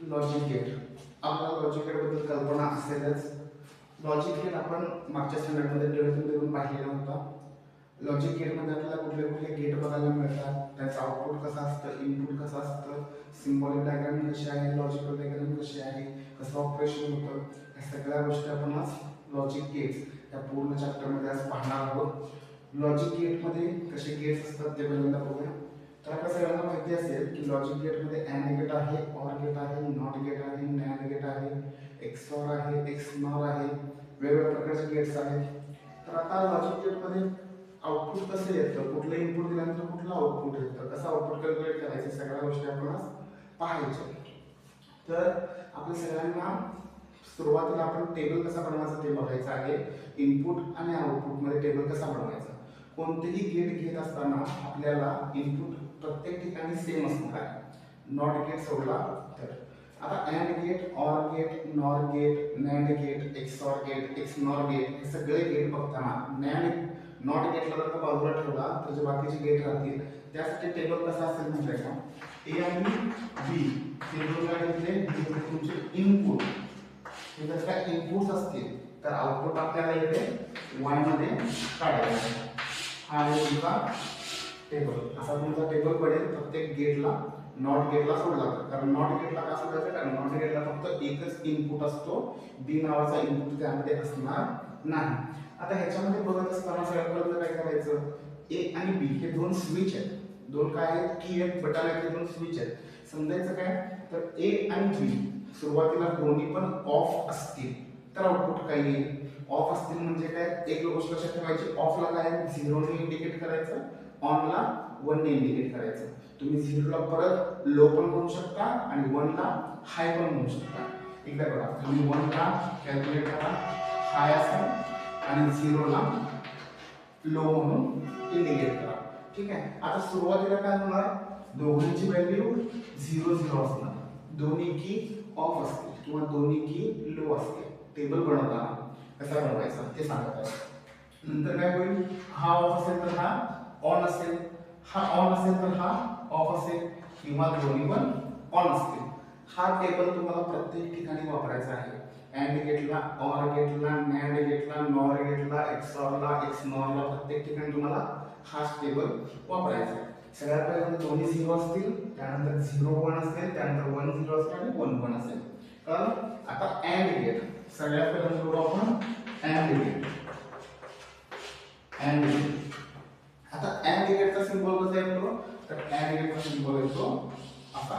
Logic gate. आपल्याला logic gate बद्दल कल्पना असेलच. लॉजिक गेट आपण मागच्या स्टँडर्डमध्ये डेव्हलपमेंट देऊन पाहिलेला होता. लॉजिक गेटमध्ये आपल्याला कुठले कुठले गेट बघायला मिळतात, त्याचं आउटपुट कसं असतं, इनपुट कसं असतं, सिम्बॉलिक डायग्राम कशी आहे, लॉजिकल डायग्राम कशी आहे, कसं ऑपरेशन होतं, या सगळ्या गोष्टी आपण आज लॉजिक गेट्स या पूर्ण चॅप्टरमध्ये आज पाहणार आहोत. लॉजिक गेटमध्ये कसे गेट्स असतात ते पहिल्यांदा बघूया. तर आपल्या सगळ्यांना माहिती असेल की लॉजिक गेटमध्ये अँड गेट आहे, ऑर गेट आहे, नॉट गेट आहे, नॅन्ड गेट आहे, एक्सऑर आहे, एक्सनॉर आहे, वेगवेगळ्या प्रकारचे गेट्स आहेत. तर आता लॉजिक गेटमध्ये आउटपुट कसं येतं, कुठलं इनपुट दिल्यानंतर कुठलं आउटपुट येतं, कसं आउटपुट कॅल्क्युलेट करायचं, सगळ्या गोष्टी आपण आज पाहायच्या. तर आपल्या सगळ्यांना सुरुवातीला आपण टेबल कसा बनवायचा ते बघायचं आहे. इनपुट आणि आउटपुटमध्ये टेबल कसा बनवायचा. कोणतेही गेट घेत असताना आपल्याला इनपुट प्रत्येक ठिकाणी सेम असणार आहे, नॉट गेट सोडला तर. आता and gate, or gate, nor gate, nand gate, XOR gate, XNOR gate हे सगळे गेट बघताना नॉट गेटला जर का बाजूला ठेवला तर जे बाकीचे गेट राहतील त्यासाठी टेबल कसा असेल म्हणजे का ए आणि बी हे दोन काय घेतले, तुमचे इनपुट. हे जर का इनपुट्स असतील तर आउटपुट आपल्याला इथे वाय मध्ये काढायचं. हा आहे तुमचा टेबल. असा तुमचा टेबल पडेल प्रत्येक गेटला. नॉट गेटला सोडला तर, कारण नॉट गेटला का सोडायचं, कारण नॉट गेटला फक्त एकच इनपुट असतो, बी नावाचा इनपुट त्यामध्ये असणार नाही. आता ह्याच्यामध्ये बघत असताना सगळ्यात पहिल्यांदा काय करायचं, ए आणि बी हे दोन स्विच आहेत, दोन काय आहेत, की एक बटन आहेत, दोन स्विच आहेत. समजायचं काय, तर ए आणि बी सुरुवातीला दोन्ही पण ऑफ असतील तर आउटपुट काय येईल, ऑफ असतील म्हणजे काय, एक गोष्ट लक्षात ठेवायची, ऑफला काय झिरोने इंडिकेट करायचं, ऑनला 1 ने इंडिकेट करायचं. तुम्ही झिरोला परत लो पण म्हणू शकता आणि 1 ला हाय पण म्हणू शकता. एकदा बघा, तुम्ही 1 ला कॅल्क्युलेट करा, हाय असेल आणि 0 ला लो म्हणून इंडिकेट करा. ठीक आहे. आता सुरुवातीला काय होणार, दोघांची व्हॅल्यू 0 0 असणार, दोन्ही की ऑफ असतील किंवा दोन्ही की लो असतील. टेबल बनवताना कसा बनवायचा ते सांगत आहे. नंतर काय होईल, हा ऑफ असेल तर हा ऑन असेल, हा ऑन असेल तर हा ऑफ असेल किंवा दोन्ही पण ऑन असतील. हा टेबल तुम्हाला प्रत्येक ठिकाणी वापरायचा आहे. अँड गेटला, ऑर गेटला, नॅन्ड गेटला, नॉर गेटला, एक्सऑरला, एक्सनॉरला प्रत्येक ठिकाणी तुम्हाला हाच टेबल वापरायचा आहे. सगळ्यात पहिल्यांदा दोन्ही 0 असतील, त्यानंतर 0 1 असेल, त्यानंतर 1 0 असेल आणि 1 1 असेल. आता अँड गेट सगळ्यात पहिल्यांदा करू आपण अँड गेट. अँड गेट, आता अँड गेटचा सिंबल कसा येतो, तर अँड गेटचा सिंबल येतो असा.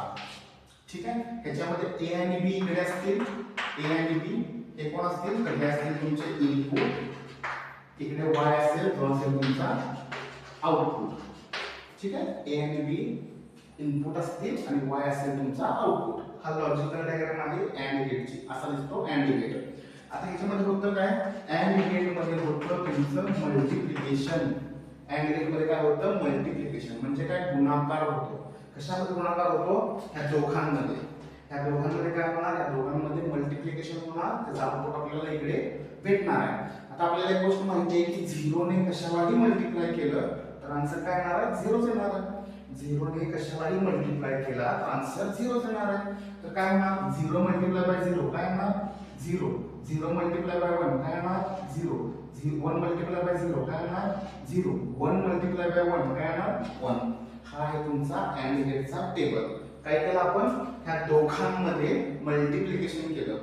ठीक आहे. ह्याच्यामध्ये ए आणि बी इकडे असतील, ए आणि बी हे कोण असतील, तर हे असतील तुमचे इनपुट, इकडे वाय असेल जो असेल तुमचा आउटपुट. ठीक आहे. ए आणि बी इनपुट असतील आणि वाय असेल तुमचा आउटपुट. हा लॉजिकल डायग्राम आहे अँड गेटची, असा दिसतो अँड गेट. आता ह्याच्यामध्ये होतं काय, अँड गेट मध्ये होतं तुमचं मल्टिप्लिकेशन. अँड गेट मध्ये काय होतं, मल्टिप्लिकेशन म्हणजे काय, गुणाकार होतो. कशामध्ये गुणाकार होतो, ह्या दोघांमध्ये. ह्या दोघांमध्ये काय होणार, या दोघांमध्ये मल्टिप्लिकेशन होणार, त्याचा आउटपुट आपल्याला इकडे भेटणार आहे. आता आपल्याला एक गोष्ट माहिती आहे की 0 ने कशालाही मल्टिप्लाय केलं तर आन्सर काय येणार आहे, 0 येणार आहे. 0 ने कशालाही मल्टिप्लाय केला तर आन्सर 0 येणार आहे. तर काय होणार, 0 मल्टिप्लाय बाय 0 काय येणार, 0. 0 मल्टिप्लाय बाय 1 काय येणार, 0. 1 मल्टिप्लाय बाय 0 काय येणार, 0. 1 मल्टिप्लाय बाय 1 काय येणार, 1. हा आहे तुमचा अँड गेटचा टेबल. काय केलं आपण, ह्या दोघांमध्ये मल्टिप्लिकेशन केलं.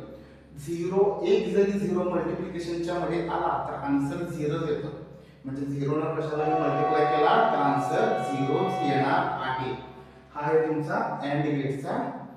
0 एक जरी 0 मल्टिप्लिकेशनच्या मध्ये आला तर आन्सर 0 येतं. म्हणजे 0 ला कशाला मल्टिप्लाय केला तर आन्सर 0 येणार आहे. हा आहे तुमचा अँड गेटचा